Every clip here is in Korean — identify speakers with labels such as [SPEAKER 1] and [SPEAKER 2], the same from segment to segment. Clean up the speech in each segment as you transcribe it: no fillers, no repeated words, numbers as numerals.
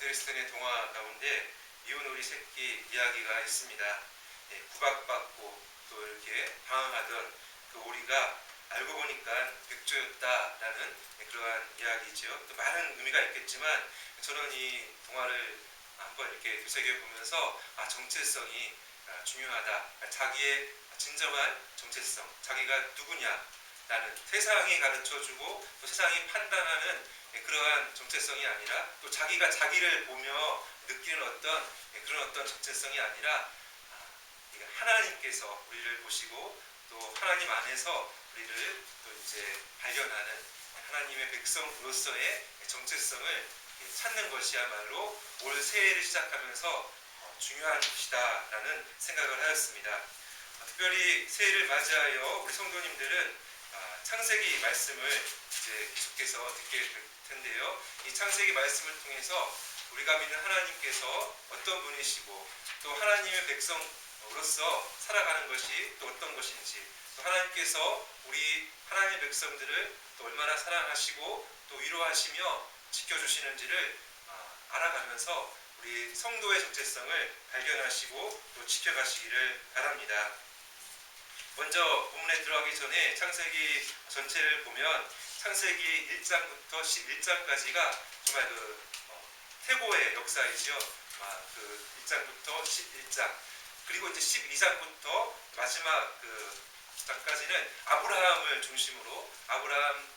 [SPEAKER 1] 안데르센의 동화 가운데 미운 오리 새끼 이야기가 있습니다. 구박받고 또 이렇게 방황하던 그 오리가 알고 보니까 백조였다라는 그러한 이야기죠. 또 많은 의미가 있겠지만 저는 이 동화를 한번 이렇게 되새겨보면서 정체성이 중요하다. 자기의 진정한 정체성, 자기가 누구냐라는 세상이 가르쳐주고 또 세상이 판단하는 그러한 정체성이 아니라 또 자기가 자기를 보며 느끼는 그런 어떤 정체성이 아니라 하나님께서 우리를 보시고 또 하나님 안에서 우리를 또 이제 발견하는 하나님의 백성으로서의 정체성을 찾는 것이야말로 올 새해를 시작하면서 중요한 것이다라는 생각을 하였습니다. 특별히 새해를 맞이하여 우리 성도님들은 창세기 말씀을 이제 계속해서 듣게 될 텐데요. 이 창세기 말씀을 통해서 우리가 믿는 하나님께서 어떤 분이시고 또 하나님의 백성으로서 살아가는 것이 또 어떤 것인지, 또 하나님께서 우리 하나님의 백성들을 또 얼마나 사랑하시고 또 위로하시며 지켜주시는지를 알아가면서 우리 성도의 정체성을 발견하시고 또 지켜가시기를 바랍니다. 먼저 본문에 들어가기 전에 창세기 전체를 보면 창세기 1장부터 11장까지가 정말 태고의 역사이죠. 그 1장부터 11장, 그리고 이제 12장부터 마지막 장까지는 아브라함을 중심으로 아브라함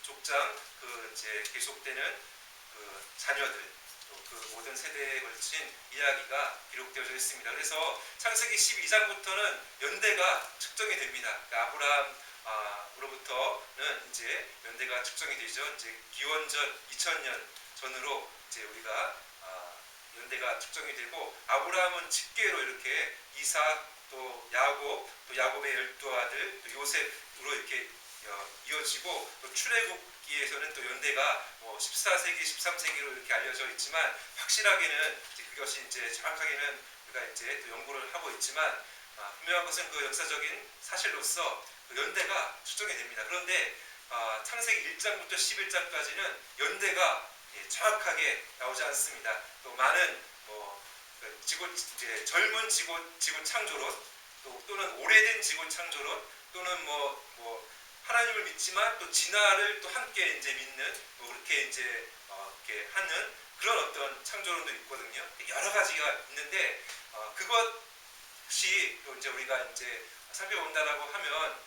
[SPEAKER 1] 족장 이제 계속되는 자녀들, 또 그 모든 세대에 걸친 이야기가 기록되어져 있습니다. 그래서 창세기 12장부터는 연대가 측정이 됩니다. 그러니까 아브라함으로부터는 이제 연대가 측정이 되죠. 이제 기원전 2000년 전으로 이제 우리가 연대가 측정이 되고, 아브라함은 직계로 이렇게 이삭, 또 야곱, 또 야곱의 12아들, 또 요셉으로 이렇게 이어지고, 또 출애굽기에서는 또 연대가 14세기, 13세기로 이렇게 알려져 있지만 확실하게는 그것이 이제 정확하게는 우리가 이제 또 연구를 하고 있지만 분명한 것은 그 역사적인 사실로서 그 연대가 측정이 됩니다. 그런데 창세기 1장부터 11장까지는 연대가 정확하게 나오지 않습니다. 또 많은 젊은 지구 창조론, 또는 오래된 지구 창조론, 또는 하나님을 믿지만 또 진화를 또 함께 이제 믿는 그렇게 이제 이렇게 하는 그런 어떤 창조론도 있거든요. 여러 가지가 있는데 그것이 또 이제 우리가 이제 살펴본다라고 하면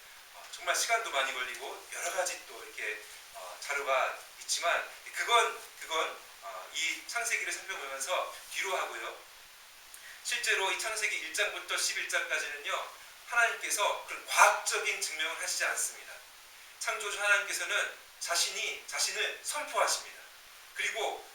[SPEAKER 1] 정말 시간도 많이 걸리고 여러 가지 또 이렇게 자료가 있지만 그건 이 창세기를 살펴보면서 뒤로 하고요. 실제로 이 창세기 1장부터 11장까지는요, 하나님께서 그런 과학적인 증명을 하시지 않습니다. 창조주 하나님께서는 자신을 선포하십니다. 그리고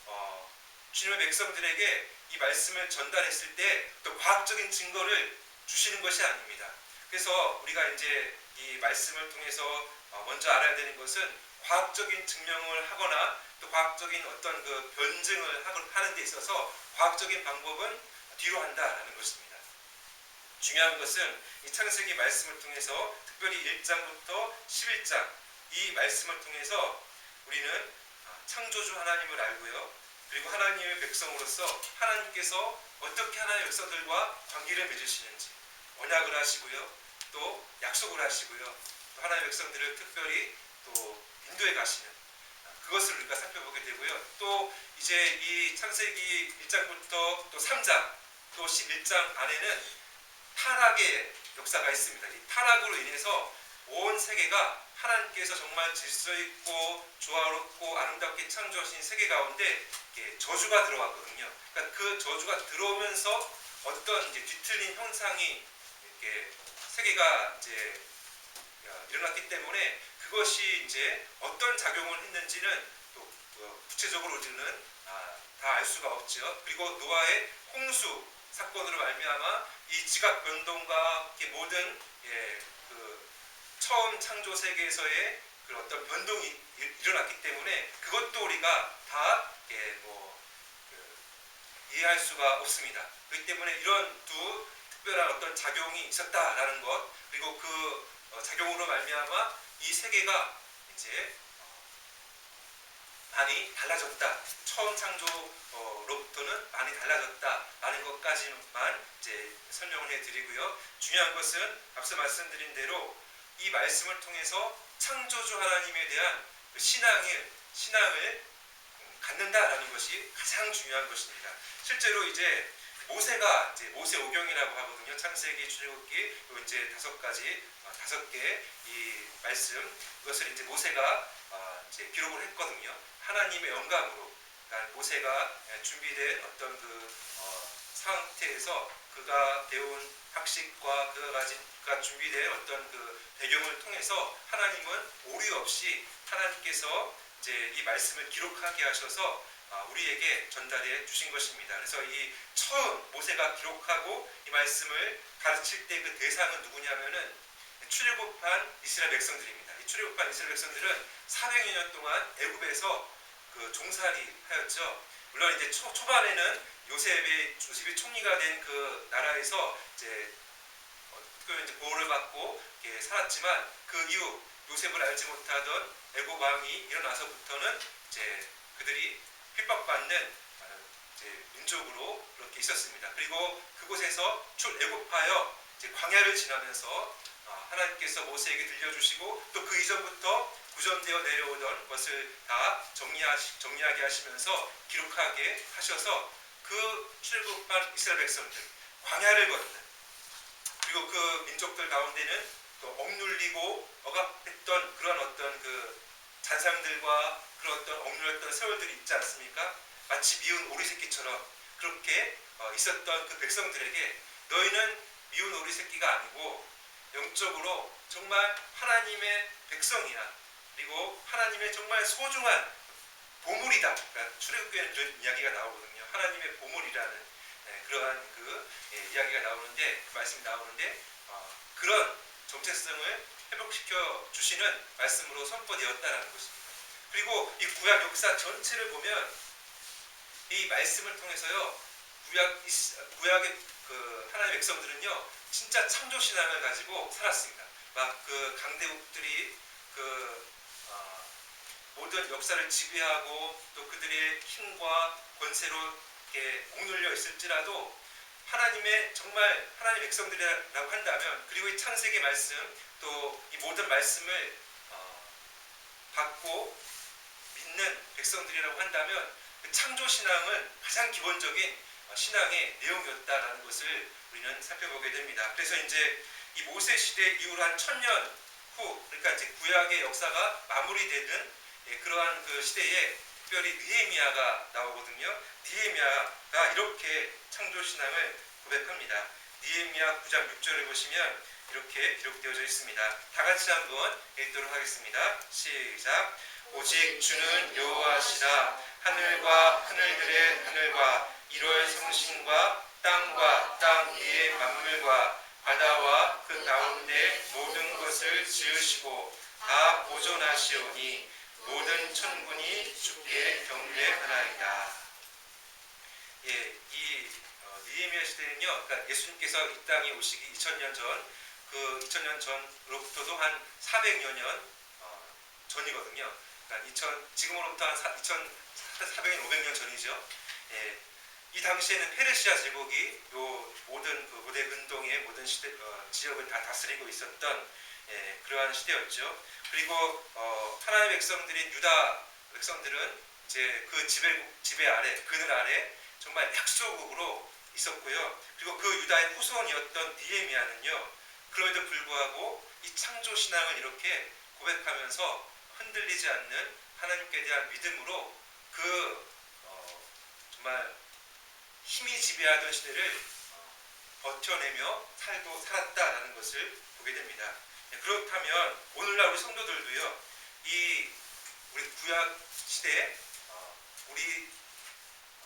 [SPEAKER 1] 주님의 백성들에게 이 말씀을 전달했을 때 또 과학적인 증거를 주시는 것이 아닙니다. 그래서 우리가 이제 이 말씀을 통해서 먼저 알아야 되는 것은 과학적인 증명을 하거나 또 과학적인 어떤 그 변증을 하는 데 있어서 과학적인 방법은 뒤로 한다라는 것입니다. 중요한 것은 이 창세기 말씀을 통해서 특별히 1장부터 11장 이 말씀을 통해서 우리는 창조주 하나님을 알고요. 그리고 하나님의 백성으로서 하나님께서 어떻게 하나님의 백성들과 관계를 맺으시는지 언약을 하시고요. 또 약속을 하시고요. 또 하나님의 백성들을 특별히 또 인도해 가시는 그것을 우리가 살펴보게 되고요. 또 이제 이 창세기 1장부터 또 3장 또 11장 안에는 타락의 역사가 있습니다. 이 타락으로 인해서 온 세계가 하나님께서 정말 질서 있고 조화롭고 아름답게 창조하신 세계 가운데 저주가 들어왔거든요. 그러니까 그 저주가 들어오면서 어떤 이제 뒤틀린 현상이 이렇게 세계가 이제 일어났기 때문에 그것이 이제 어떤 작용을 했는지는 또 구체적으로 우리는 다 알 수가 없죠. 그리고 노아의 홍수 사건으로 말미암아 이 지각 변동과 모든 처음 창조 세계에서의 그 어떤 변동이 일어났기 때문에 그것도 우리가 다 이해할 수가 없습니다. 그렇기 때문에 이런 두 특별한 어떤 작용이 있었다라는 것, 그리고 그 작용으로 말미암아 이 세계가 이제 많이 달라졌다. 처음 창조로부터는 많이 달라졌다라는 것까지만 이제 설명을 해드리고요. 중요한 것은 앞서 말씀드린 대로 이 말씀을 통해서 창조주 하나님에 대한 신앙을 갖는다라는 것이 가장 중요한 것입니다. 실제로 이제 모세가 이제 모세오경이라고 하거든요. 창세기, 출애굽기, 이제 다섯 개 이 말씀, 이것을 이제 모세가 이제 기록을 했거든요. 하나님의 영감으로, 그러니까 모세가 준비된 어떤 그 상태에서 그가 배운 학식과 그가 준비된 어떤 그 배경을 통해서 하나님은 오류 없이 하나님께서 이제 이 말씀을 기록하게 하셔서 우리에게 전달해 주신 것입니다. 그래서 이 처음 모세가 기록하고 이 말씀을 가르칠 때 그 대상은 누구냐면은 출애굽한 이스라엘 백성들입니다. 이 출애굽한 이스라엘 백성들은 400여 년 동안 애굽에서 그 종살이 하였죠. 물론 이제 초반에는 요셉이 총리가 된 그 나라에서 이제 보호를 받고 살았지만 그 이후 요셉을 알지 못하던 애굽 왕이 일어나서부터는 이제 그들이 핍박받는 이제 민족으로 그렇게 있었습니다. 그리고 그곳에서 출애굽하여 이제 광야를 지나면서 하나님께서 모세에게 들려주시고 또 그 이전부터 구전되어 내려오던 것을 다 정리하게 하시면서 기록하게 하셔서 그 출애굽한 이스라엘 백성들 광야를 걷는, 그리고 그 민족들 가운데는 또 억눌리고 억압했던 그런 어떤 그 잔상들과 그런 어떤 억눌렸던 세월들이 있지 않습니까? 마치 미운 오리 새끼처럼 그렇게 있었던 그 백성들에게 너희는 미운 오리 새끼가 아니고 영적으로 정말 하나님의 백성이야. 그리고 하나님의 정말 소중한 보물이다. 그러니까 출애굽기에는 이런 이야기가 나오거든요. 하나님의 보물이라는 그러한 이야기가 나오는데, 그 말씀이 나오는데 그런 정체성을 회복시켜 주시는 말씀으로 선포되었다는 것입니다. 그리고 이 구약 역사 전체를 보면 이 말씀을 통해서요, 구약의 그 하나님의 백성들은요 진짜 창조 신앙을 가지고 살았습니다. 막 그 강대국들이 모든 역사를 지배하고 또 그들의 힘과 권세로 이렇게 억눌려 있을지라도 정말 하나님의 백성들이라고 한다면, 그리고 이 창세기 말씀 또 이 모든 말씀을 받고 믿는 백성들이라고 한다면 그 창조 신앙은 가장 기본적인 신앙의 내용이었다라는 것을 우리는 살펴보게 됩니다. 그래서 이제 이 모세 시대 이후로 한 1000년 후, 그러니까 이제 구약의 역사가 마무리되는 그러한 그 시대에 특별히 느헤미야가 나오거든요. 느헤미야가 이렇게 창조 신앙을 고백합니다. 느헤미야 9장 6절을 보시면 이렇게 기록되어져 있습니다. 다 같이 한번 읽도록 하겠습니다. 시작. 오직 주는 여호와시라. 하늘과 하늘들의 하늘과 1월 성신과 땅과 땅 위의 만물과 바다와 그 가운데 모든 것을 지으시고 다 보존하시오니 모든 천군이 주께 경배하나이다. 이 느헤미야 시대는요, 그러니까 예수님께서 이 땅에 오시기 2000년 전, 그 2000년 전으로부터도 한 400여 년 전이거든요. 그러니까 지금으로부터 한 2400년, 500년 전이죠. 이 당시에는 페르시아 제국이 요 모든 그 고대 근동의 모든 지역을 다 다스리고 있었던 그러한 시대였죠. 그리고 하나님의 백성들인 유다 백성들은 이제 그 지배 아래, 그늘 아래 정말 약소국으로 있었고요. 그리고 그 유다의 후손이었던 느헤미야는요, 그럼에도 불구하고 이 창조 신앙을 이렇게 고백하면서 흔들리지 않는 하나님께 대한 믿음으로 정말 힘이 지배하던 시대를 버텨내며 살았다라는 것을 보게 됩니다. 그렇다면 오늘날 우리 성도들도요, 우리 구약 시대 우리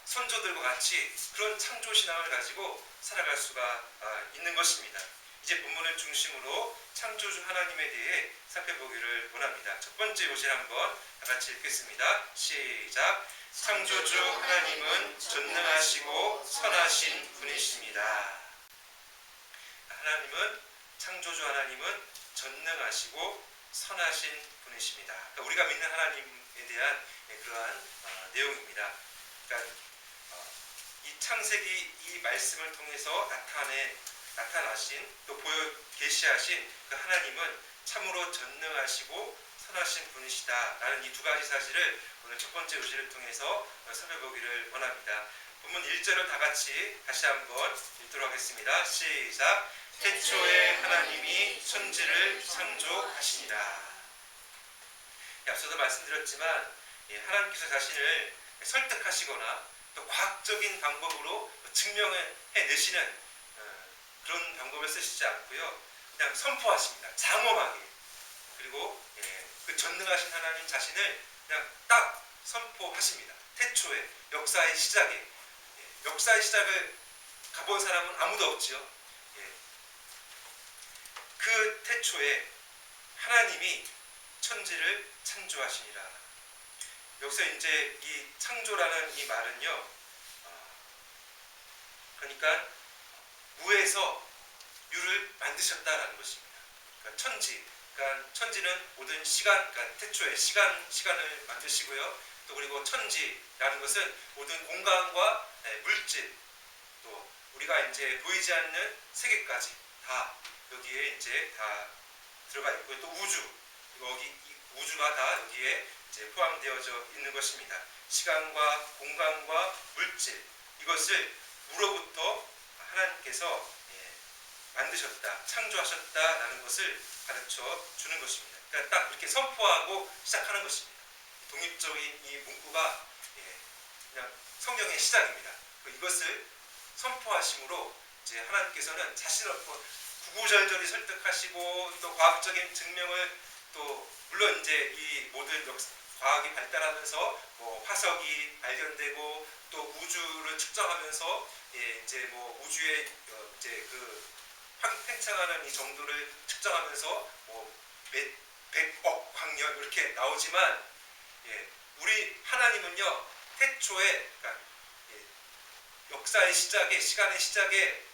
[SPEAKER 1] 선조들과 같이 그런 창조 신앙을 가지고 살아갈 수가 있는 것입니다. 이제 본문을 중심으로 창조주 하나님에 대해 살펴보기를 원합니다. 첫 번째 요실 한번 다 같이 읽겠습니다. 시작. 창조주 하나님은 전능하시고 선하신 분이십니다. 창조주 하나님은 전능하시고 선하신 분이십니다. 그러니까 우리가 믿는 하나님에 대한 그러한 내용입니다. 그러니까 이 창세기 이 말씀을 통해서 나타나신 또 계시하신 그 하나님은 참으로 전능하시고 선하신 분이시다라는 이 두 가지 사실을 오늘 첫 번째 요지를 통해서 살펴보기를 원합니다. 본문 1절을 다 같이 다시 한번 읽도록 하겠습니다. 시작. 태초에 하나님이 천지를 창조하시니라. 앞서도 말씀드렸지만 하나님께서 자신을 설득하시거나 또 과학적인 방법으로 증명해 내시는 그런 방법을 쓰시지 않고요. 그냥 선포하십니다. 장엄하게. 그리고 그 전능하신 하나님 자신을 그냥 딱 선포하십니다. 태초에 역사의 시작에 역사의 시작을 가본 사람은 아무도 없지요. 그 태초에 하나님이 천지를 창조하시니라. 여기서 이제 이 창조라는 이 말은요, 그러니까 무에서 유를 만드셨다라는 것입니다. 그러니까 그러니까 천지는 모든 시간, 그러니까 태초에 시간을 만드시고요. 또 그리고 천지라는 것은 모든 공간과 물질, 또 우리가 이제 보이지 않는 세계까지 다 여기에 이제 다 들어가 있고요. 또 이 우주가 다 여기에 이제 포함되어져 있는 것입니다. 시간과 공간과 물질, 이것을 무로부터 하나님께서 만드셨다, 창조하셨다라는 것을 가르쳐 주는 것입니다. 그러니까 딱 이렇게 선포하고 시작하는 것입니다. 독립적인 이 문구가 그냥 성경의 시작입니다. 이것을 선포하심으로 이제 하나님께서는 자신을 구구절절히 설득하시고 또 과학적인 증명을 또 물론 이제 이 모든 과학이 발달하면서 뭐 화석이 발견되고 또 우주를 측정하면서 이제 뭐 우주의 이제 그 팽창하는 이 정도를 측정하면서 뭐 몇 백억 광년 이렇게 나오지만 우리 하나님은요 태초에 그러니까 역사의 시작에 시간의 시작에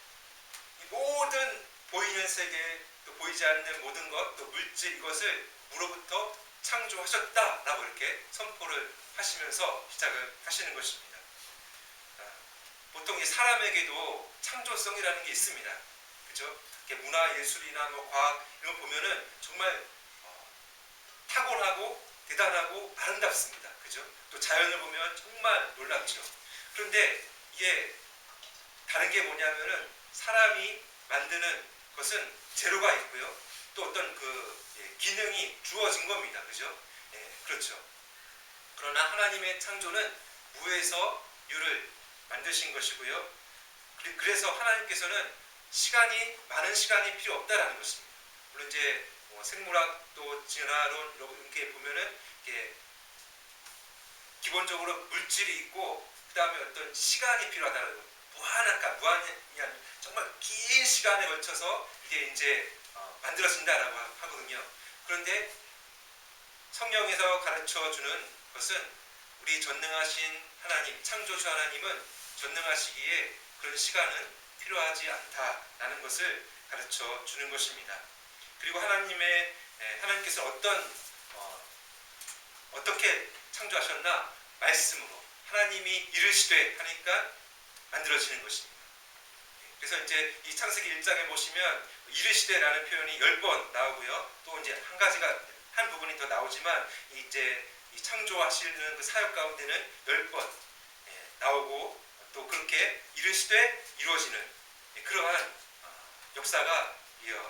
[SPEAKER 1] 모든 보이는 세계 또 보이지 않는 모든 것 또 물질 이것을 무로부터 창조하셨다라고 이렇게 선포를 하시면서 시작을 하시는 것입니다. 보통 이 사람에게도 창조성이라는 게 있습니다. 그죠? 문화 예술이나 뭐 과학 이런 거 보면은 정말 탁월하고 대단하고 아름답습니다. 그죠? 또 자연을 보면 정말 놀랍죠. 그런데 이게 다른 게 뭐냐면은 사람이 만드는 것은 재료가 있고요. 또 어떤 그 기능이 주어진 겁니다. 그죠? 그렇죠. 그러나 하나님의 창조는 무에서 유를 만드신 것이고요. 그래서 하나님께서는 많은 시간이 필요 없다라는 것입니다. 물론 이제 생물학 또 진화론 이렇게 보면은 이렇게 기본적으로 물질이 있고 그 다음에 어떤 시간이 필요하다는 거. 무한이 정말 긴 시간에 걸쳐서 이게 이제 만들어진다라고 하거든요. 그런데 성경에서 가르쳐 주는 것은 우리 전능하신 하나님, 창조주 하나님은 전능하시기에 그런 시간은 필요하지 않다라는 것을 가르쳐 주는 것입니다. 그리고 하나님께서 어떻게 창조하셨나? 말씀으로. 하나님이 이르시되 하니까 만들어지는 것입니다. 그래서 이제 이 창세기 1장에 보시면 이르시되라는 표현이 10번 나오고요. 또 이제 한 부분이 더 나오지만 이제 이 창조하시는 그 사역 가운데는 10번 나오고 또 그렇게 이르시되 이루어지는 그러한 역사가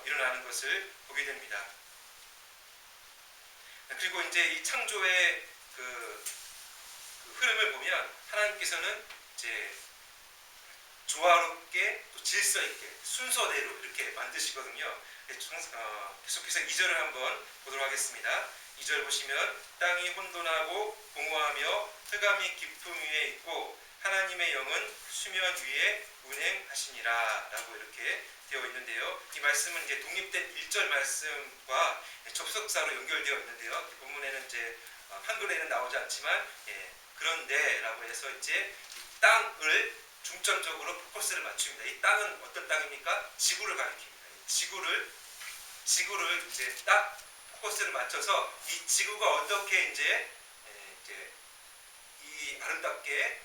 [SPEAKER 1] 일어나는 것을 보게 됩니다. 그리고 이제 이 창조의 그 흐름을 보면 하나님께서는 이제 조화롭게 또 질서 있게 순서대로 이렇게 만드시거든요. 계속해서 2절을 한번 보도록 하겠습니다. 2절 보시면 땅이 혼돈하고 공허하며 흑암이 깊음 위에 있고 하나님의 영은 수면 위에 운행하시니라 라고 이렇게 되어 있는데요. 이 말씀은 이제 독립된 1절 말씀과 접속사로 연결되어 있는데요. 본문에는 이제 한글에는 나오지 않지만 그런데라고 해서 이제 이 땅을 중점적으로 포커스를 맞춥니다. 이 땅은 어떤 땅입니까? 지구를 가리킵니다. 지구를 이제 딱 포커스를 맞춰서 이 지구가 어떻게 이제 이 아름답게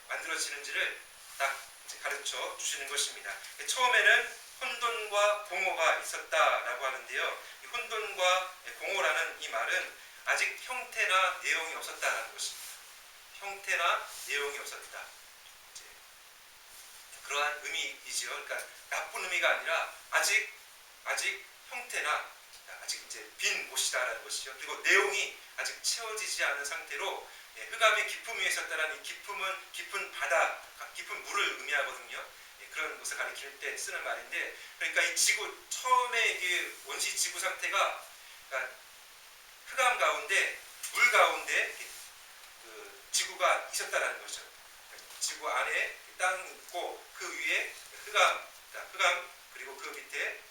[SPEAKER 1] 만들어지는지를 딱 이제 가르쳐 주시는 것입니다. 처음에는 혼돈과 공허가 있었다라고 하는데요. 이 혼돈과 공허라는 이 말은 아직 형태나 내용이 없었다라는 것입니다. 형태나 내용이 없었다. 이제 그러한 의미이지요. 그러니까 나쁜 의미가 아니라 아직 형태나 아직 이제 빈 곳이다라는 것이죠. 그리고 내용이 아직 채워지지 않은 상태로 흑암의 기품이 있었다라는 이 기품은 깊은 바다, 깊은 물을 의미하거든요. 그런 것을 가리킬 때 쓰는 말인데, 그러니까 이 지구 처음에 이게 원시 지구 상태가 그러니까 흑암 가운데 물 가운데 그 지구가 있었다라는 거죠. 지구 안에 땅이 있고 그 위에 흑암 그리고 그 밑에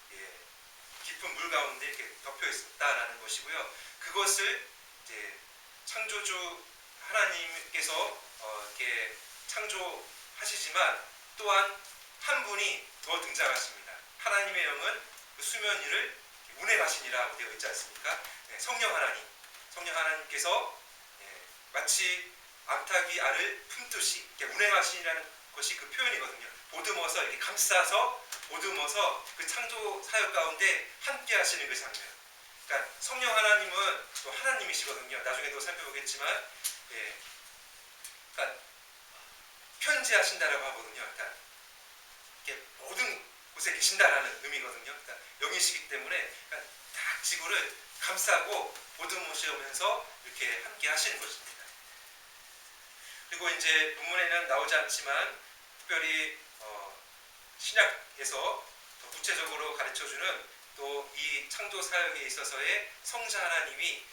[SPEAKER 1] 깊은 물 가운데 이렇게 덮여 있었다라는 것이고요. 그것을 이제 창조주 하나님께서 이렇게 창조하시지만 또한 한 분이 더 등장하십니다. 하나님의 영은 그 수면 위를 운행하시니라고 되어 있지 않습니까? 성령 하나님께서 마치 암탉이 알을 품듯이 운행하시니라는 것이 그 표현이거든요. 보듬어서 이렇게 감싸서 보듬어서 그 창조 사역 가운데 함께 하시는 그 장면. 그러니까 성령 하나님은 또 하나님이시거든요. 나중에도 살펴보겠지만, 그러니까 편지하신다라고 하거든요. 그러니까 이렇게 모든 곳에 계신다라는 의미거든요. 그러니까 영이시기 때문에 그러니까 딱 지구를 감싸고 보듬으시면서 이렇게 함께 하시는 것입니다. 그리고 이제 본문에는 나오지 않지만 특별히 신약에서 더 구체적으로 가르쳐주는 또 이 창조 사역에 있어서의 성자 하나님이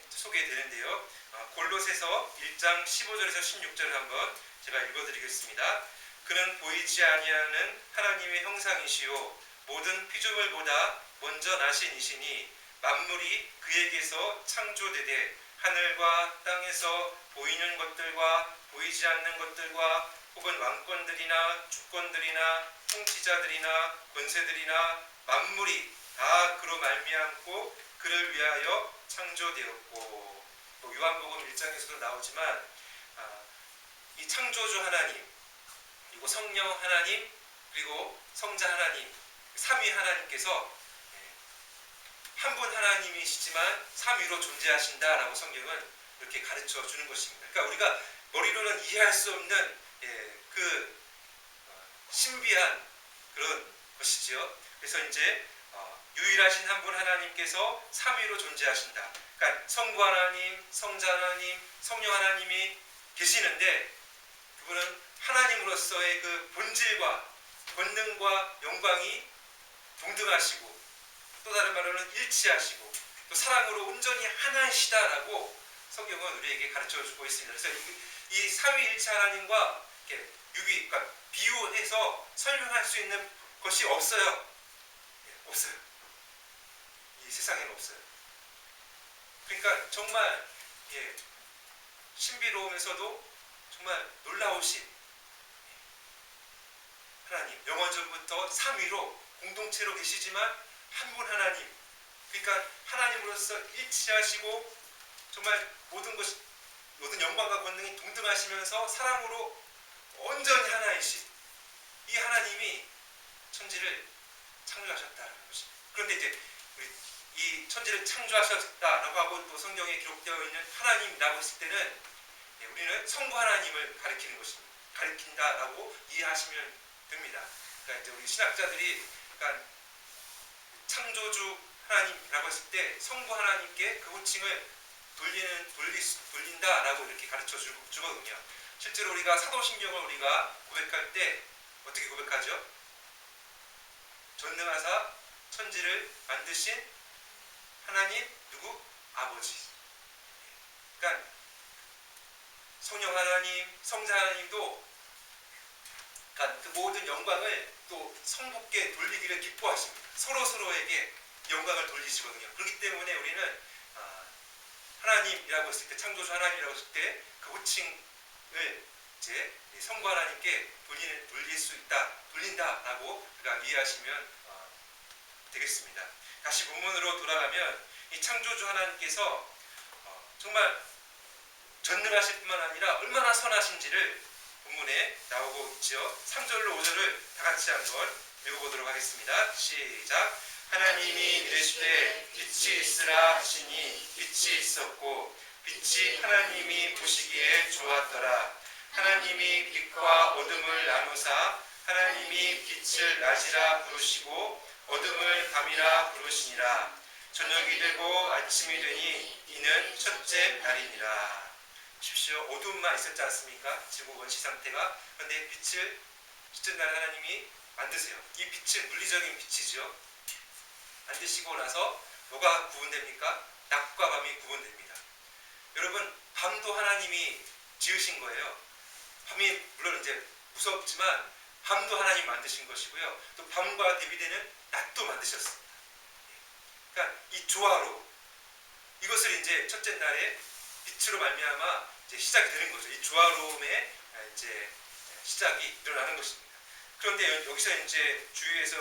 [SPEAKER 1] 소개되는데요. 골로새서 1장 15절에서 16절을 한번 제가 읽어드리겠습니다. 그는 보이지 아니하는 하나님의 형상이시요 모든 피조물보다 먼저 나신 이시니 만물이 그에게서 창조되되 하늘과 땅에서 보이는 것들과 보이지 않는 것들과 혹은 왕권들이나 주권들이나 통치자들이나 권세들이나 만물이 다 그로 말미암고 그를 위하여 창조되었고, 또 요한복음 1장에서도 나오지만 이 창조주 하나님 그리고 성령 하나님 그리고 성자 하나님 삼위 하나님께서 한 분 하나님이시지만 삼위로 존재하신다라고 성경은 이렇게 가르쳐 주는 것입니다. 그러니까 우리가 머리로는 이해할 수 없는 그 신비한 그런 것이지요. 그래서 이제 유일하신 한 분 하나님께서 삼위로 존재하신다. 그러니까 성부 하나님, 성자 하나님, 성령 하나님이 계시는데 그분은 하나님으로서의 그 본질과 권능과 영광이 동등하시고 또 다른 말로는 일치하시고 또 사랑으로 온전히 하나이시다라고 성경은 우리에게 가르쳐주고 있습니다. 그래서 이 삼위일체 하나님과 이렇게 그러니까 비유해서 설명할 수 있는 것이 없어요. 없어요. 이 세상에는 없어요. 그러니까 정말 신비로우면서도 정말 놀라우신 하나님, 영원전부터 삼위로 공동체로 계시지만 한 분 하나님, 그러니까 하나님으로서 일치하시고 정말 모든 영광과 권능이 동등하시면서 사랑으로 온전히 하나이신 이 하나님이 천지를 창조하셨다는 것입니다. 그런데 이제 이 천지를 창조하셨다라고 하고 또 성경에 기록되어 있는 하나님이라고 했을 때는 우리는 성부 하나님을 가리키는 것입니다. 가리킨다라고 이해하시면 됩니다. 그러니까 이제 우리 신학자들이 그러니까 창조주 하나님이라고 했을 때 성부 하나님께 그 호칭을 돌린다라고 이렇게 가르쳐 주거든요. 실제로 우리가 사도신경을 우리가 고백할 때 어떻게 고백하죠? 전능하사 천지를 만드신 하나님 누구? 아버지. 그러니까 성령 하나님, 성자 하나님도 그러니까 그 모든 영광을 또 성부께 돌리기를 기뻐하십니다. 서로에게 영광을 돌리시거든요. 그렇기 때문에 우리는 하나님이라고 했을 때, 창조주 하나님이라고 했을 때 그 호칭을 이제 성부 하나님께 돌릴 수 있다, 돌린다라고 우리가 이해하시면 되겠습니다. 다시 본문으로 돌아가면 이 창조주 하나님께서 정말 전능하실 뿐만 아니라 얼마나 선하신지를 본문에 나오고 있죠. 3절로 5절을 다 같이 한번 읽어보도록 하겠습니다. 시작. 하나님이 이르시되 빛이 있으라 하시니 빛이 있었고 빛이 하나님이 보시기에 좋았더라. 하나님이 빛과 어둠을 나누사 하나님이 빛을 낮이라 부르시고 어둠을 밤이라 부르시니라. 저녁이 되고 아침이 되니 이는 첫째 날이니라. 보십시오. 어둠만 있었지 않습니까? 지구 원시 상태가. 그런데 빛을 첫째 날 하나님이 만드세요. 이 빛은 물리적인 빛이죠. 만드시고 나서 뭐가 구분됩니까? 낮과 밤이 구분됩니다. 여러분, 밤도 하나님이 지으신 거예요. 밤이 물론 이제 무섭지만 밤도 하나님 만드신 것이고요. 또 밤과 대비되는 낮도 만드셨습니다. 그러니까 이 조화로 이것을 이제 첫째 날에 빛으로 말미암아 이제 시작이 되는 거죠. 이 조화로움의 이제 시작이 일어나는 것입니다. 그런데 여기서 이제 주위에서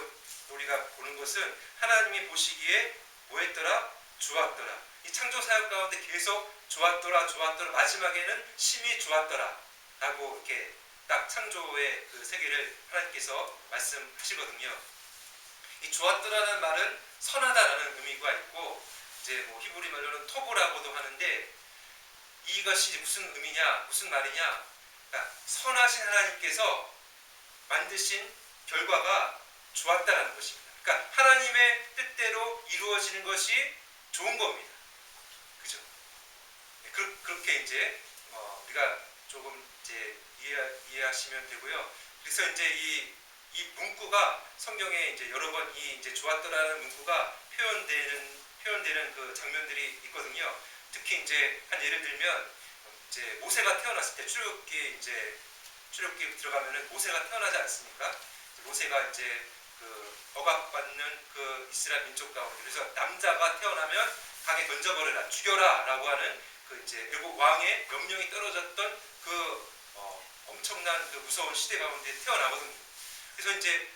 [SPEAKER 1] 우리가 보는 것은 하나님이 보시기에 뭐했더라? 좋았더라. 이 창조 사역 가운데 계속 좋았더라, 좋았더라. 마지막에는 심히 좋았더라. 라고 이렇게 딱 창조의 그 세계를 하나님께서 말씀하시거든요. 이 좋았더라는 말은 선하다라는 의미가 있고, 이제 뭐 히브리 말로는 토브라고도 하는데, 이것이 무슨 의미냐, 무슨 말이냐? 그러니까 선하신 하나님께서 만드신 결과가 좋았다라는 것입니다. 그러니까 하나님의 뜻대로 이루어지는 것이 좋은 겁니다. 그죠? 그렇게 이제 우리가 조금 이제 이해하시면 되고요. 그래서 이제 이 문구가 성경에 이제 여러 번 이 이제 좋았더라는 문구가 표현되는 그 장면들이 있거든요. 특히 이제 한 예를 들면 이제 모세가 태어났을 때 출애굽기 들어가면은 모세가 태어나지 않습니까? 모세가 이제 그 억압받는 그 이스라엘 민족 가운데, 그래서 남자가 태어나면 강에 던져버려라, 죽여라라고 하는 그 이제 애국 왕의 명령이 떨어졌던 그 엄청난 그 무서운 시대 가운데 태어나거든요. 그래서 이제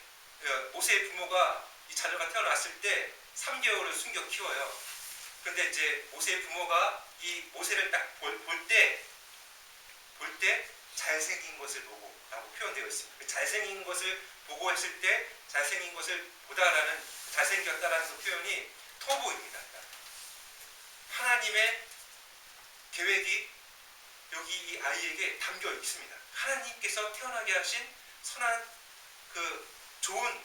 [SPEAKER 1] 모세의 부모가 이 자녀가 태어났을 때 3개월을 숨겨 키워요. 그런데 이제 모세의 부모가 이 모세를 딱 볼 때 잘생긴 것을 보고 라고 표현되어 있습니다. 잘생긴 것을 보고 했을 때 잘생긴 것을 보다라는, 잘생겼다라는 그 표현이 토보입니다. 하나님의 계획이 여기 이 아이에게 담겨 있습니다. 하나님께서 태어나게 하신 선한 그 좋은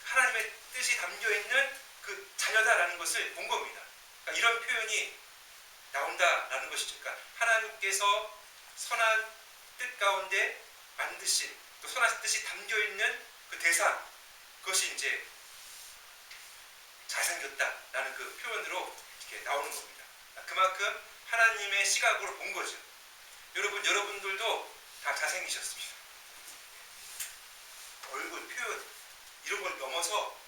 [SPEAKER 1] 하나님의 뜻이 담겨 있는 그 자녀다라는 것을 본 겁니다. 그러니까 이런 표현이 나온다라는 것이죠. 그러니까 하나님께서 선한 뜻 가운데 만드신, 또 선한 뜻이 담겨 있는 그 대상, 그것이 이제 잘생겼다라는 그 표현으로 이렇게 나오는 겁니다. 그만큼 하나님의 시각으로 본 거죠. 여러분들도 다 잘생기셨습니다. 얼굴, 표현 이런 걸 넘어서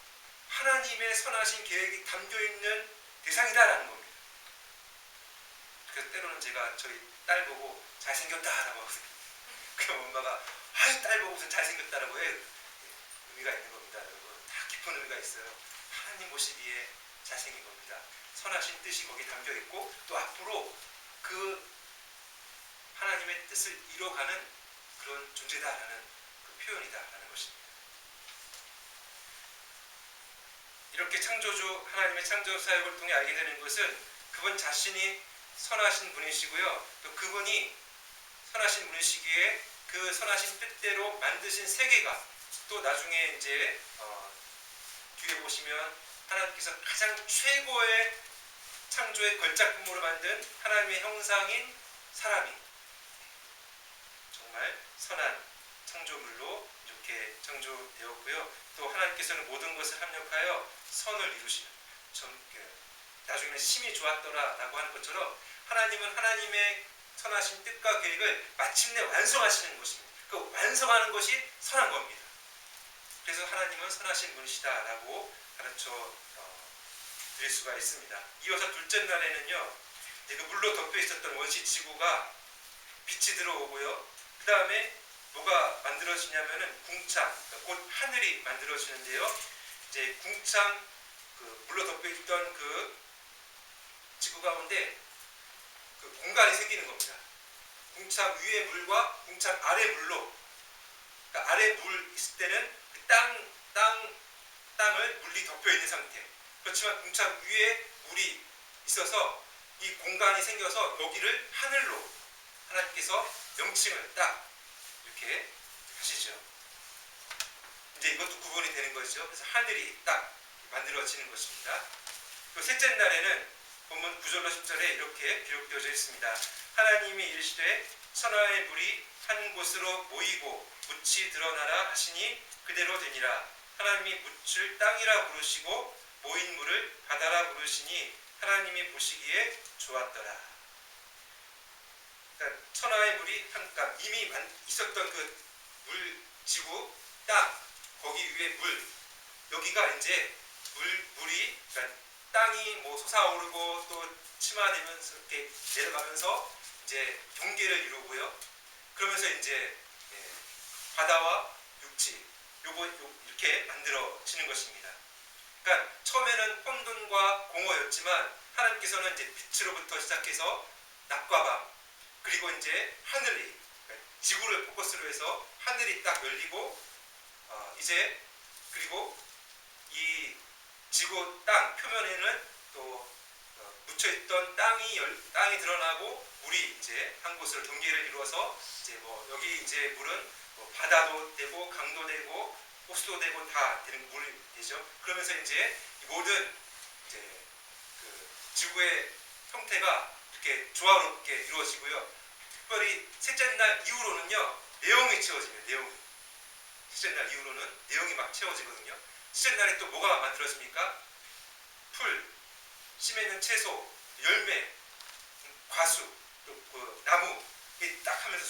[SPEAKER 1] 하나님의 선하신 계획이 담겨 있는 대상이다라는 겁니다. 그래서 때로는 제가 저희 딸 보고 잘생겼다라고 하거든요. 그럼 엄마가 아유, 딸 보고 무슨 잘생겼다라고 해. 의미가 있는 겁니다, 여러분. 다 깊은 의미가 있어요. 하나님 보시기에 잘생긴 겁니다. 선하신 뜻이 거기에 담겨 있고, 또 앞으로 그 하나님의 뜻을 이뤄가는 그런 존재다라는 그 표현이다라는 것입니다. 이렇게 창조주 하나님의 창조 사역을 통해 알게 되는 것은 그분 자신이 선하신 분이시고요. 또 그분이 선하신 분이시기에 그 선하신 뜻대로 만드신 세계가, 또 나중에 이제 뒤에 보시면 하나님께서 가장 최고의 창조의 걸작품으로 만든 하나님의 형상인 사람이 정말 선한 창조물로 이렇게 창조되었고요. 또 하나님께서는 모든 것을 합력하여 선을 이루시는, 나중에는 심히 좋았더라라고 하는 것처럼 하나님은 하나님의 선하신 뜻과 계획을 마침내 완성하시는 것입니다. 그 완성하는 것이 선한 겁니다. 그래서 하나님은 선하신 분이시다라고 가르쳐 드릴 수가 있습니다. 이어서 둘째 날에는요, 그 물로 덮여 있었던 원시 지구가 빛이 들어오고요. 그 다음에 뭐가 만들어지냐면은 궁창, 곧 하늘이 만들어지는데요. 이제 궁창 그 물로 덮여 있던 그 지구 가운데 그 공간이 생기는 겁니다. 궁창 위의 물과 궁창 아래 물로, 그러니까 아래 물 있을 때는 그 땅을 물이 덮여 있는 상태. 그렇지만 궁창 위에 물이 있어서 이 공간이 생겨서 여기를 하늘로 하나님께서 명칭을 딱 이렇게 하시죠. 이제 이것도 구분이 되는 것이죠. 그래서 하늘이 딱 만들어지는 것입니다. 또 셋째 날에는 본문 9절로 10절에 이렇게 기록되어져 있습니다. 하나님이 이르시되 천하의 물이 한 곳으로 모이고 묻이 드러나라 하시니 그대로 되니라. 하나님이 묻을 땅이라 부르시고 모인 물을 바다라 부르시니 하나님이 보시기에 좋았더라. 그러니까 천하의 물이 그러니까 이미 있었던 그 물, 지구, 땅, 거기 위에 물, 여기가 이제 물이 그러니까 땅이 뭐 솟아오르고 또 침하되면서 이렇게 내려가면서 이제 경계를 이루고요. 그러면서 이제 바다와 육지 이렇게 만들어지는 것입니다. 그러니까 처음에는 혼돈과 공허였지만 하나님께서는 이제 빛으로부터 시작해서 낮과 밤 그리고 이제 하늘이 그러니까 지구를 포커스로 해서 하늘이 딱 열리고 이제 그리고 이 지구 땅 표면에는 또 묻혀있던 땅이 드러나고 물이 이제 한 곳으로 경계를 이루어서 이제 뭐 여기 이제 물은 뭐 바다도 되고 강도 되고 호수도 되고 다 되는 물이 되죠. 그러면서 이제 모든 이제 그 지구의 형태가 이렇게 조화롭게 이루어지고요. 특별히 셋째 날 이후로는요 내용이 채워집니다. 내용이 셋째 날 이후로는 내용이 막 채워지거든요. 셋째 날에 또 뭐가 만들어집니까? 풀, 심에 있는 채소, 열매, 과수, 또 그 나무 이게 딱 하면서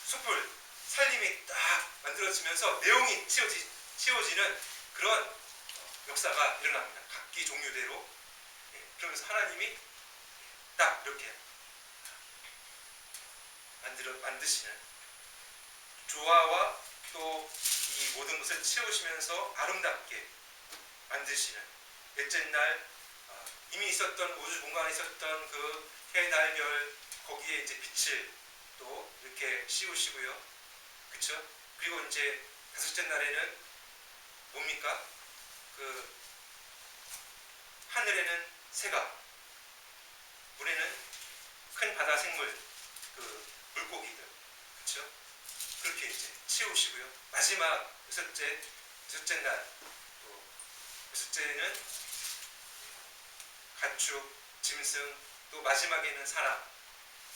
[SPEAKER 1] 숲을 살림이 딱 만들어지면서 내용이 채워지는 그런 역사가 일어납니다. 각기 종류대로. 그러면서 하나님이 딱 이렇게 만드시는 조화와 또 이 모든 것을 채우시면서 아름답게 만드시는 넷째 날 이미 있었던 우주 공간에 있었던 그 해, 달, 별 거기에 이제 빛을 또 이렇게 씌우시고요. 그렇죠? 그리고 이제 다섯째 날에는 뭡니까? 그 하늘에는 새가, 물에는 큰 바다 생물, 그 물고기들, 그렇죠? 그렇게 이제 채우시고요. 마지막 여섯째 날, 또 여섯째는 가축, 짐승, 또 마지막에는 사람,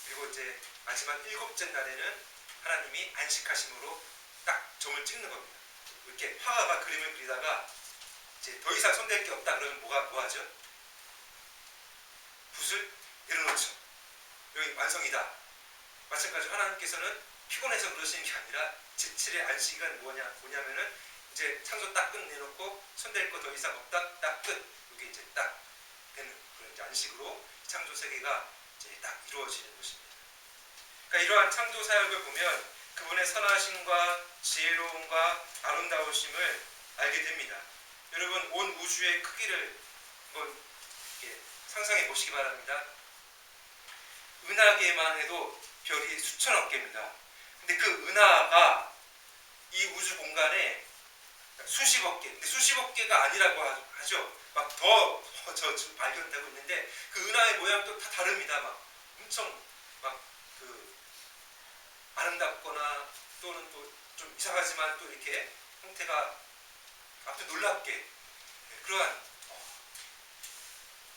[SPEAKER 1] 그리고 이제 마지막 일곱째 날에는 하나님이 안식하심으로 딱 점을 찍는 겁니다. 이렇게 화가가 그림을 그리다가 이제 더 이상 손댈 게 없다 그러면 뭐 하죠? 붓을 내려놓죠. 여기 완성이다. 마찬가지로 하나님께서는 피곤해서 그러시는 게 아니라 제7의 안식은 뭐냐면은 이제 창조 딱 끝내놓고 손댈 거 더 이상 없다. 딱 끝. 이게 이제 딱 되는 그런 이제 안식으로 창조 세계가 이제 딱 이루어지는 것입니다. 그러니까 이러한 창조 사역을 보면 그분의 선하심과 지혜로움과 아름다우심을 알게 됩니다. 여러분 온 우주의 크기를 한번 이렇게 상상해 보시기 바랍니다. 은하계만 해도 별이 수천억 개입니다. 근데 그 은하가 이 우주 공간에 수십억 개, 근데 수십억 개가 아니라고 하죠. 막 더 지금 발견되고 있는데 그 은하의 모양도 다 다릅니다. 막 엄청 막 그 아름답거나 또는 또 좀 이상하지만 또 이렇게 형태가 아무튼 놀랍게 그러한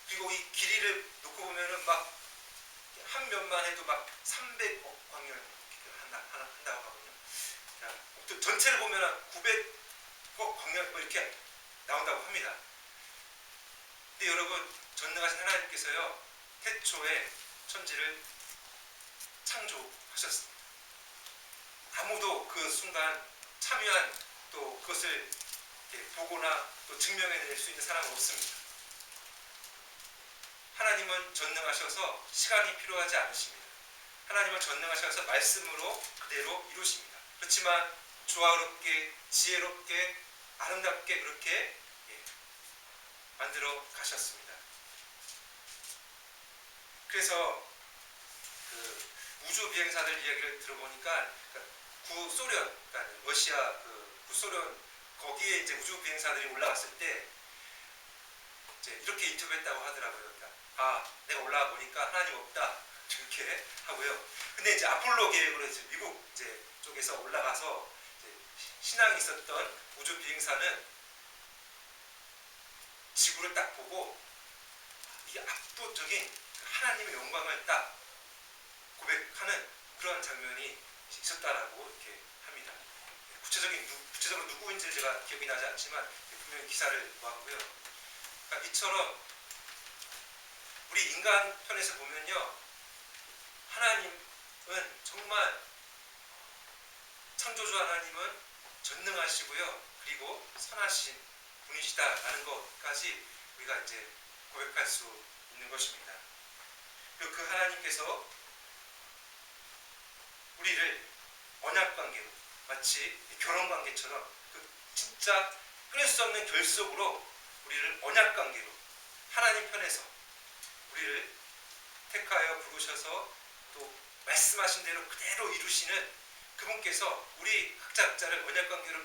[SPEAKER 1] 그리고 이 길이를 놓고 보면은 막 한 면만 해도 막 300억 광년 한다고 하거든요. 또 전체를 보면 900억 광년 이렇게 나온다고 합니다. 근데 여러분 전능하신 하나님께서요 태초에 천지를 창조하셨습니다. 아무도 그 순간 참여한 또 그것을 보거나 또 증명해낼 수 있는 사람은 없습니다. 하나님은 전능하셔서 시간이 필요하지 않으십니다. 하나님은 전능하셔서 말씀으로 그대로 이루십니다. 그렇지만 조화롭게 지혜롭게 아름답게 그렇게 만들어 가셨습니다. 그래서 그 우주 비행사들 이야기를 들어보니까 구소련, 그러니까 러시아 구소련 거기에 이제 우주 비행사들이 올라갔을 때 이제 이렇게 인터뷰했다고 하더라고요. 그러니까 내가 올라가 보니까 하나님 없다 이렇게 하고요. 근데 이제 아폴로 계획으로 이제 미국 이제 쪽에서 올라가서 이제 신앙이 있었던 우주 비행사는 지구를 딱 보고 이게 압도적인 하나님의 영광을 딱 고백하는 그런 장면이 있었다라고 이렇게 합니다. 구체적으로 누구인지 제가 기억이 나지 않지만 분명히 기사를 보았고요. 그러니까 이처럼 우리 인간 편에서 보면요, 하나님은 정말 창조주 하나님은 전능하시고요, 그리고 선하신 분이시다라는 것까지 우리가 이제 고백할 수 있는 것입니다. 그리고 그 하나님께서 우리를 언약관계로 마치 결혼관계처럼 그 진짜 끊을 수 없는 결속으로 우리를 언약관계로 하나님 편에서 우리를 택하여 부르셔서 또 말씀하신 대로 그대로 이루시는 그분께서 우리 각자를 언약관계로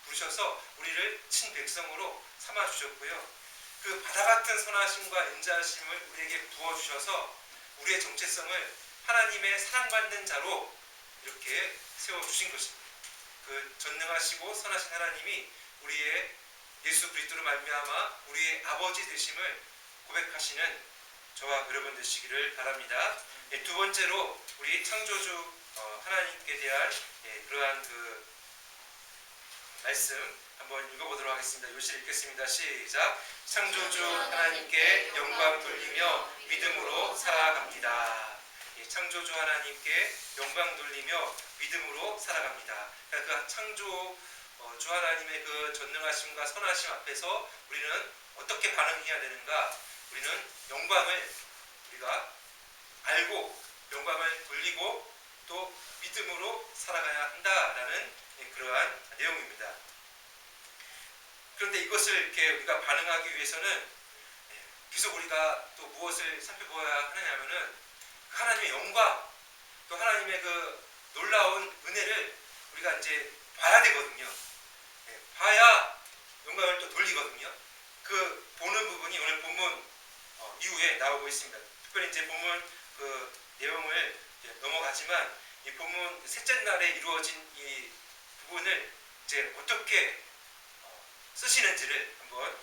[SPEAKER 1] 부르셔서 우리를 친백성으로 삼아주셨고요. 그 바다같은 선하심과 인자하심을 우리에게 부어주셔서 우리의 정체성을 하나님의 사랑받는 자로 이렇게 세워주신 것입니다. 그 전능하시고 선하신 하나님이 우리의 예수 그리스도로 말미암아 우리의 아버지 되심을 고백하시는 저와 여러분 되시기를 바랍니다. 두 번째로 우리 창조주 하나님께 대한 그러한 그 말씀 한번 읽어보도록 하겠습니다. 요시 읽겠습니다. 시작. 창조주 하나님께 영광 돌리며 믿음으로 살아갑니다. 창조주 하나님께 영광 돌리며 믿음으로 살아갑니다. 그러니까 그 창조주 하나님의 그 전능하심과 선하심 앞에서 우리는 어떻게 반응해야 되는가? 우리는 영광을 우리가 알고 영광을 돌리고 또 믿음으로 살아가야 한다라는 그러한 내용입니다. 그런데 이것을 이렇게 우리가 반응하기 위해서는 계속 우리가 또 무엇을 살펴보아야 하느냐면은 하나님의 영광, 또 하나님의 그 놀라운 은혜를 우리가 이제 봐야 되거든요. 봐야 영광을 또 돌리거든요. 그 보는 부분이 오늘 본문 이후에 나오고 있습니다. 특별히 이제 본문 그 내용을 넘어가지만 이 본문 셋째 날에 이루어진 이 부분을 이제 어떻게 쓰시는지를 한번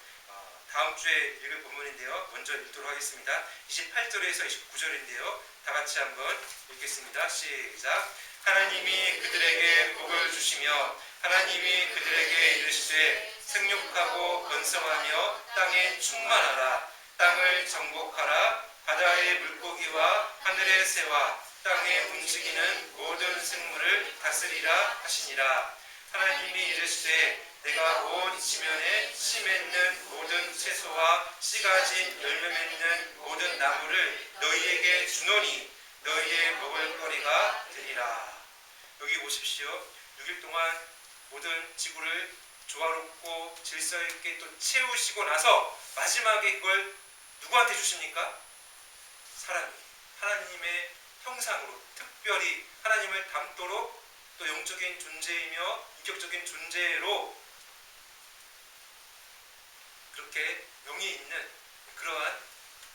[SPEAKER 1] 다음 주에 읽을 본문인데요. 먼저 읽도록 하겠습니다. 28절에서 29절인데요. 다 같이 한번 읽겠습니다. 시작. 하나님이 그들에게 복을 주시며 하나님이 그들에게 이르시되 생육하고 번성하며 땅에 충만하라. 땅을 정복하라. 바다의 물고기와 하늘의 새와 땅에 움직이는 모든 생물을 다스리라 하시니라. 하나님이 이르시되 내가 온 지면에 씨 맺는 모든 채소와 씨 가진 열매 맺는 모든 나무를 너희에게 주노니 너희의 먹을 거리가 되리라. 여기 보십시오. 6일 동안 모든 지구를 조화롭고 질서 있게 또 채우시고 나서 마지막에 그걸 누구한테 주십니까? 사람이 하나님의 형상으로 특별히 하나님을 닮도록 또 영적인 존재이며 인격적인 존재로 그렇게 명예 있는 그러한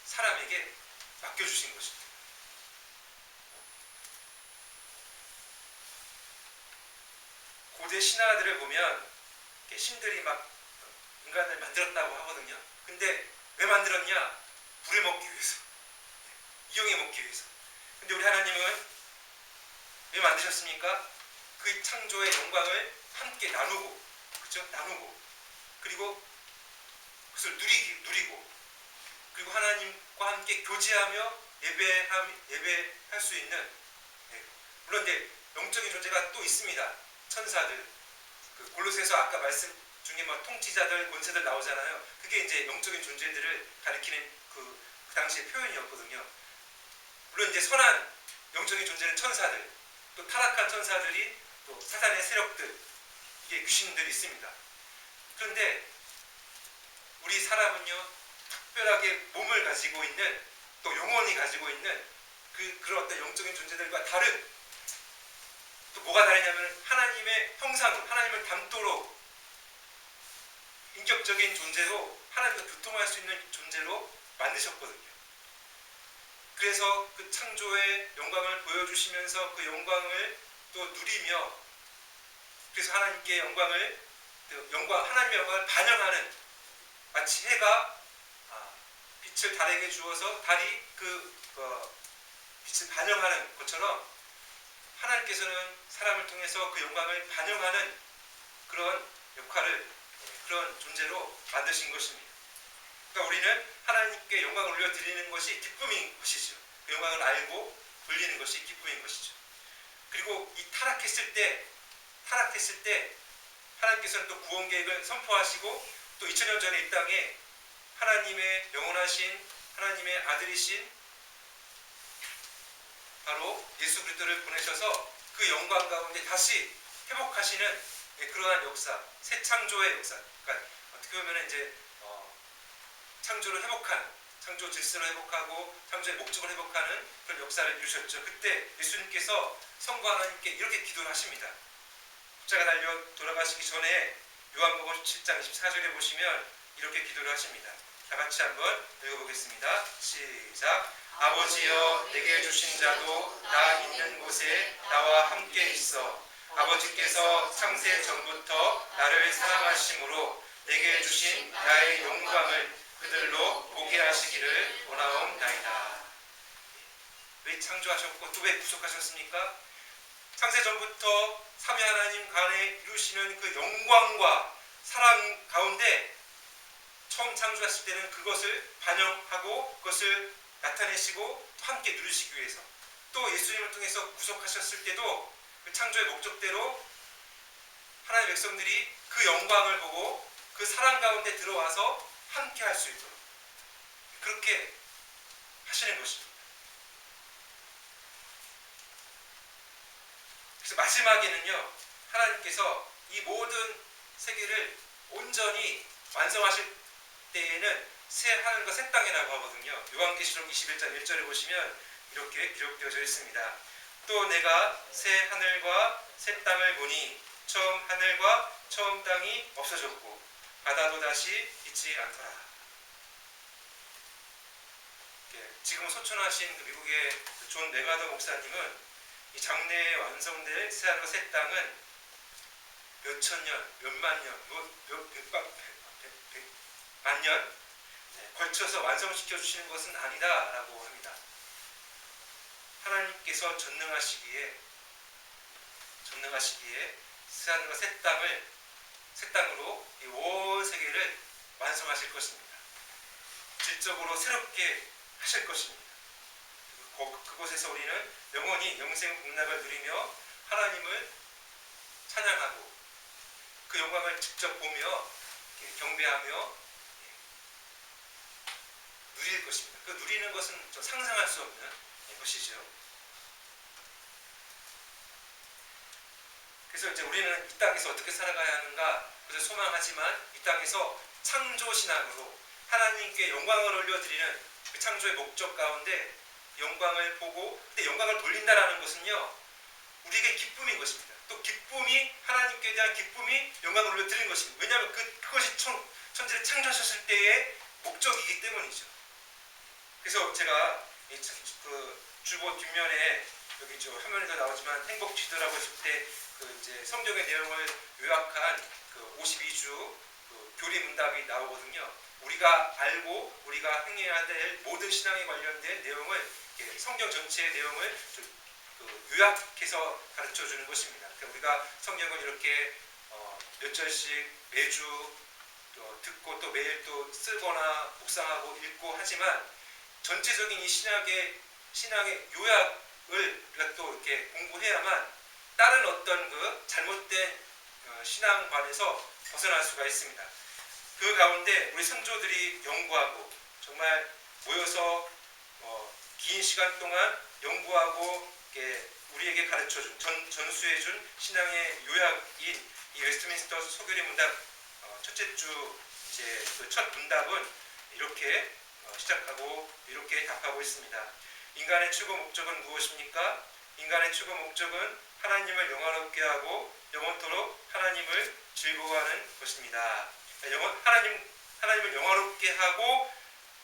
[SPEAKER 1] 사람에게 맡겨주신 것입니다. 고대 신화들을 보면 신들이 막 인간을 만들었다고 하거든요. 근데 왜 만들었냐? 부려 먹기 위해서, 이용해 먹기 위해서. 근데 우리 하나님은 왜 만드셨습니까? 그 창조의 영광을 함께 나누고, 그렇죠? 나누고, 그리고 그것을 누리고, 그리고 하나님과 함께 교제하며 예배할 수 있는, 물론 이제 영적인 존재가 또 있습니다. 천사들, 그 골로새서 아까 말씀 중에 뭐 통치자들, 권세들 나오잖아요. 그게 이제 영적인 존재들을 가리키는 그 당시의 표현이었거든요. 물론 이제 선한 영적인 존재는 천사들, 또 타락한 천사들이 또 사탄의 세력들, 이게 귀신들이 있습니다. 그런데 우리 사람은요, 특별하게 몸을 가지고 있는 또 영혼이 가지고 있는 그런 어떤 영적인 존재들과 다른 또 뭐가 다르냐면 하나님의 형상으로 하나님을 닮도록 인격적인 존재로 하나님과 교통할 수 있는 존재로 만드셨거든요. 그래서 그 창조의 영광을 보여주시면서 그 영광을 또 누리며 그래서 하나님께 하나님의 영광을 반영하는 마치 해가 빛을 달에게 주어서 달이 빛을 반영하는 것처럼 하나님께서는 사람을 통해서 그 영광을 반영하는 그런 역할을 그런 존재로 만드신 것입니다. 그러니까 우리는 하나님께 영광을 올려드리는 것이 기쁨인 것이죠. 그 영광을 알고 돌리는 것이 기쁨인 것이죠. 그리고 이 타락했을 때 하나님께서는 또 구원 계획을 선포하시고 또 2000년 전에 이 땅에 하나님의 영원하신 하나님의 아들이신 바로 예수 그리스도를 보내셔서 그 영광 가운데 다시 회복하시는 그러한 역사, 새 창조의 역사. 그러니까 어떻게 보면 이제 창조를 회복하는, 창조 질서를 회복하고 창조의 목적을 회복하는 그런 역사를 이루셨죠. 그때 예수님께서 성부 하나님께 이렇게 기도를 하십니다. 십자가 달려 돌아가시기 전에 요한복음 17장 24절에 보시면 이렇게 기도를 하십니다. 다 같이 한번 읽어보겠습니다. 시작. 아버지여 내게 주신 자도 나 있는 곳에 나와 함께 있어 아버지께서 창세 전부터 나를 사랑하심으로 내게 주신 나의 영광을 그들로 보게 하시기를 원하옵나이다. 왜 창조하셨고 또 왜 구속하셨습니까? 창세 전부터 삼위 하나님 간에 이루시는 그 영광과 사랑 가운데 처음 창조하실 때는 그것을 반영하고 그것을 나타내시고 함께 누리시기 위해서 또 예수님을 통해서 구속하셨을 때도 그 창조의 목적대로 하나님의 백성들이 그 영광을 보고 그 사랑 가운데 들어와서 함께 할 수 있도록 그렇게 하시는 것입니다. 그래서 마지막에는요, 하나님께서 이 모든 세계를 온전히 완성하실 때에는 새 하늘과 새 땅이라고 하거든요. 요한계시록 21장 1절에 보시면 이렇게 기록되어져 있습니다. 또 내가 새 하늘과 새 땅을 보니 처음 하늘과 처음 땅이 없어졌고 바다도 다시 있지 않더라. 지금 소천하신 그 미국의 존 메가더 목사님은 이 장래에 완성될 새 하늘과 새 땅은 몇 천 년, 몇만 년, 만 년 걸쳐서 완성시켜 주시는 것은 아니다라고 합니다. 하나님께서 전능하시기에 새 하늘과 새 땅으로 이 온 세계를 완성하실 것입니다. 질적으로 새롭게 하실 것입니다. 그곳에서 우리는 영원히 영생 복락을 누리며 하나님을 찬양하고 그 영광을 직접 보며 경배하며 누릴 것입니다. 그 누리는 것은 좀 상상할 수 없는 것이죠. 그래서 이제 우리는 이 땅에서 어떻게 살아가야 하는가 그래서 소망하지만 이 땅에서 창조신앙으로 하나님께 영광을 올려드리는 그 창조의 목적 가운데 영광을 보고 근데 영광을 돌린다라는 것은요 우리에게 기쁨인 것입니다. 또 기쁨이 하나님께 대한 기쁨이 영광을 올려드리는 것입니다. 왜냐하면 그것이 천지를 창조하셨을 때의 목적이기 때문이죠. 그래서 제가 그 주보 뒷면에 여기 저 화면에도 나오지만 행복 지도라고 했을 때 그 이제 성경의 내용을 요약한 그 52주 그 교리 문답이 나오거든요. 우리가 알고 우리가 행해야 될 모든 신앙에 관련된 내용을 성경 전체의 내용을 요약해서 가르쳐 주는 것입니다. 그러니까 우리가 성경을 이렇게 몇 절씩 매주 또 듣고 또 매일 또 쓰거나 묵상하고 읽고 하지만 전체적인 이 신앙의 요약을 우리가 또 이렇게 공부해야만 다른 어떤 그 잘못된 신앙관에서 벗어날 수가 있습니다. 그 가운데 우리 선조들이 연구하고 정말 모여서 긴 시간 동안 연구하고 우리에게 가르쳐준 전수해준 신앙의 요약인 이 웨스트민스터 소교리 문답 첫째 주 이제 그 첫 문답은 이렇게 시작하고 이렇게 답하고 있습니다. 인간의 추구 목적은 무엇입니까? 인간의 추구 목적은 하나님을 영화롭게 하고 영원토록 하나님을 즐거워하는 것입니다. 하나님을 영화롭게 하고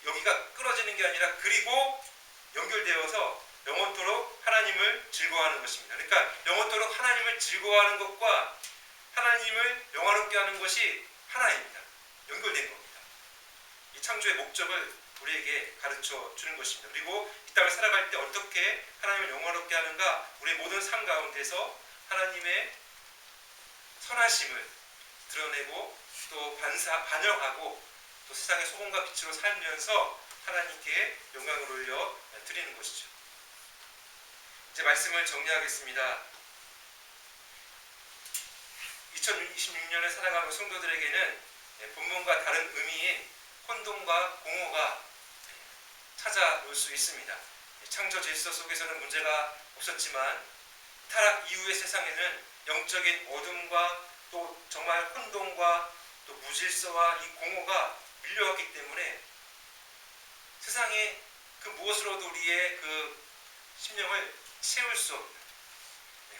[SPEAKER 1] 여기가 끊어지는 게 아니라 그리고 연결되어서 영원토록 하나님을 즐거워하는 것입니다. 그러니까 영원토록 하나님을 즐거워하는 것과 하나님을 영화롭게 하는 것이 하나입니다. 연결된 겁니다. 이 창조의 목적을 우리에게 가르쳐 주는 것입니다. 그리고 이 땅을 살아갈 때 어떻게 하나님을 영화롭게 하는가, 우리의 모든 삶 가운데서 하나님의 선하심을 드러내고 또 반영하고 또 세상의 소금과 빛으로 살면서 하나님께 영광을 올려 드리는 것이죠. 이제 말씀을 정리하겠습니다. 2026년을 살아가는 성도들에게는 본문과 다른 의미인 혼돈과 공허가 찾아올 수 있습니다. 창조 질서 속에서는 문제가 없었지만 타락 이후의 세상에는 영적인 어둠과 또 정말 혼돈과 또 무질서와 이 공허가 밀려왔기 때문에 세상에 그 무엇으로도 우리의 그 심령을 채울 수 없는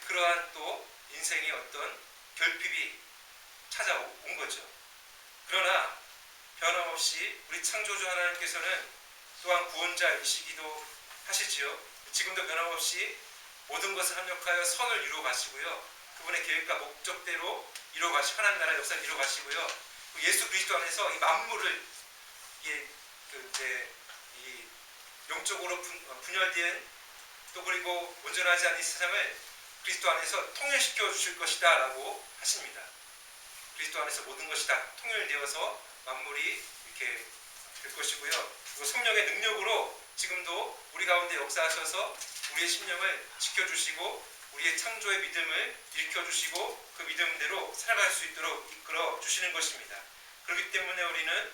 [SPEAKER 1] 그러한 또 인생의 어떤 결핍이 찾아온 거죠. 그러나 변함없이 우리 창조주 하나님께서는 또한 구원자이시기도 하시지요. 지금도 변함없이 모든 것을 합력하여 선을 이루어 가시고요. 그분의 계획과 목적대로 이루어 가시고 하나님 나라의 역사를 이루어 가시고요. 예수 그리스도 안에서 이 만물을 이 영적으로 분열된 또 그리고 온전하지 않은 이 세상을 그리스도 안에서 통일시켜 주실 것이다 라고 하십니다. 그리스도 안에서 모든 것이 다 통일되어서 만물이 이렇게 될 것이고요. 그리고 성령의 능력으로 지금도 우리 가운데 역사하셔서 우리의 심령을 지켜주시고 우리의 창조의 믿음을 일으켜주시고 그 믿음대로 살아갈 수 있도록 이끌어 주시는 것입니다. 그렇기 때문에 우리는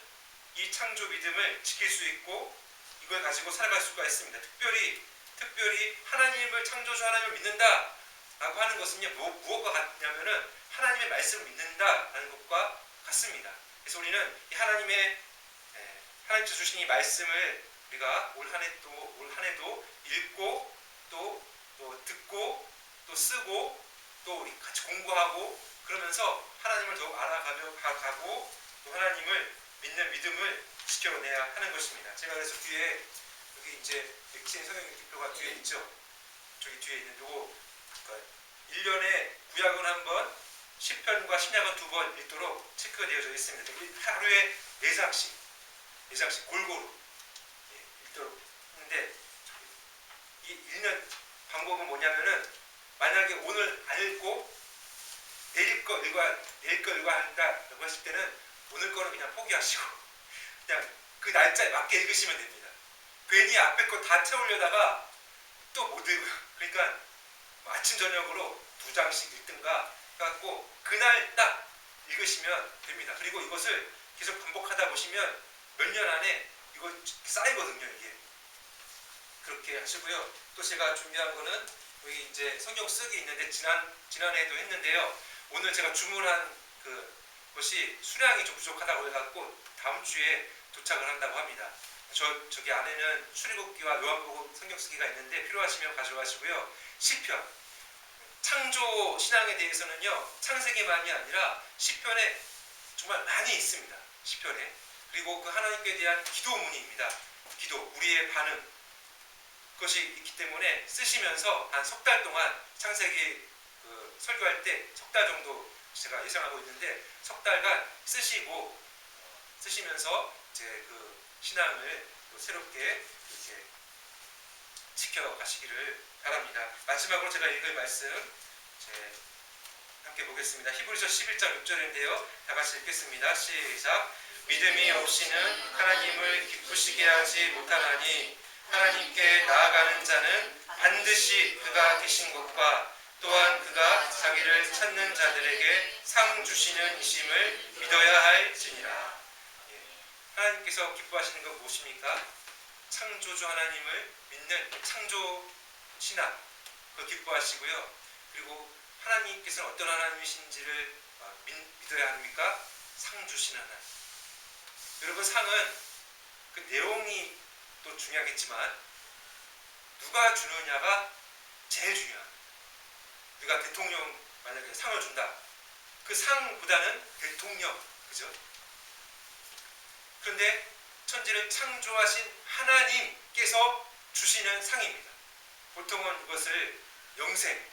[SPEAKER 1] 이 창조 믿음을 지킬 수 있고 이걸 가지고 살아갈 수가 있습니다. 특별히 하나님을 창조주 하나님을 믿는다 라고 하는 것은요, 무엇과 같냐면은 하나님의 말씀을 믿는다라는 것과 같습니다. 그래서 우리는 이 하나님께서 주신 이 말씀을 우리가 올 한 해도 읽고 또 듣고 또 쓰고 또 우리 같이 공부하고 그러면서 하나님을 더욱 알아가고 또 하나님을 믿는 믿음을 지켜내야 하는 것입니다. 제가 그래서 뒤에 여기 이제 백신 성경기표가 뒤에 있죠. 저기 뒤에 있는 요거 1년에 구약은 한 번, 시편과 신약은 2번 읽도록 체크가 되어져 있습니다. 하루에 4장씩 골고루 읽도록 하는데 이 읽는 방법은 뭐냐면은 만약에 오늘 안 읽고 내일 거 읽어야 한다라고 하실 때는 오늘 거는 그냥 포기하시고 그냥 그 날짜에 맞게 읽으시면 됩니다. 괜히 앞에 거 다 채우려다가 또 못 읽어요. 그러니까 아침 저녁으로 2장씩 읽든가 해갖고 그날 딱 읽으시면 됩니다. 그리고 이것을 계속 반복하다 보시면 몇 년 안에 이거 쌓이거든요. 이게 그렇게 하시고요. 또 제가 준비한 거는 여기 이제 성경 쓰기 있는데 지난해에도 했는데요. 오늘 제가 주문한 것이 수량이 좀 부족하다고 해갖고 다음 주에 도착을 한다고 합니다. 저기 안에는 출애굽기와 요한복음 성경 쓰기가 있는데 필요하시면 가져가시고요. 시편, 창조 신앙에 대해서는요, 창세기만이 아니라 시편에 정말 많이 있습니다. 시편에. 그리고 그 하나님께 대한 기도문입니다. 우리의 반응. 그것이 있기 때문에 쓰시면서 한 석 달 동안 창세기 설교할 때 석 달 정도 제가 예상하고 있는데 석 달간 쓰시면서 이제 그 신앙을 또 새롭게 이렇게 지켜가시기를 바랍니다. 마지막으로 제가 읽을 말씀 함께 보겠습니다. 히브리서 11장 6절인데요. 다 같이 읽겠습니다. 시작. 믿음이 없이는 하나님을 기쁘시게 하지 못하나니 하나님께 나아가는 자는 반드시 그가 계신 것과 또한 그가 자기를 찾는 자들에게 상 주시는 이심을 믿어야 할지니라. 하나님께서 기뻐하시는 건 무엇입니까? 창조주 하나님을 믿는 창조 신앙, 그걸 기뻐하시고요. 그리고 하나님께서는 어떤 하나님이신지를 믿어야 합니까? 상 주시는 하나님. 여러분, 상은 그 내용이 또 중요하겠지만 누가 주느냐가 제일 중요합니다. 우리가 대통령 만약에 상을 준다. 그 상보다는 대통령, 그죠? 그런데 천지를 창조하신 하나님께서 주시는 상입니다. 보통은 이것을 영생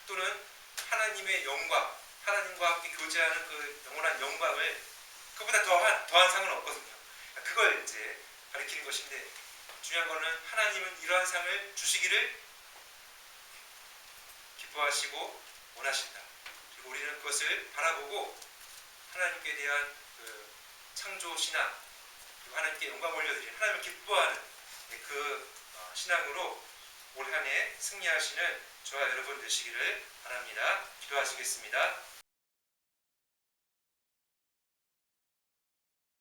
[SPEAKER 1] 또는 하나님의 영광, 하나님과 함께 교제하는 그 영원한 영광을 그보다 더한 상은 없거든요. 그걸 이제 가리키는 것인데 중요한 거는 하나님은 이러한 상을 주시기를 기뻐하시고 원하신다. 그리고 우리는 그것을 바라보고 하나님께 대한 그 창조 신앙, 그리고 하나님께 영광 올려드리는 하나님을 기뻐하는 그 신앙으로 올 한 해 승리하시는 저와 여러분 되시기를 바랍니다. 기도하시겠습니다.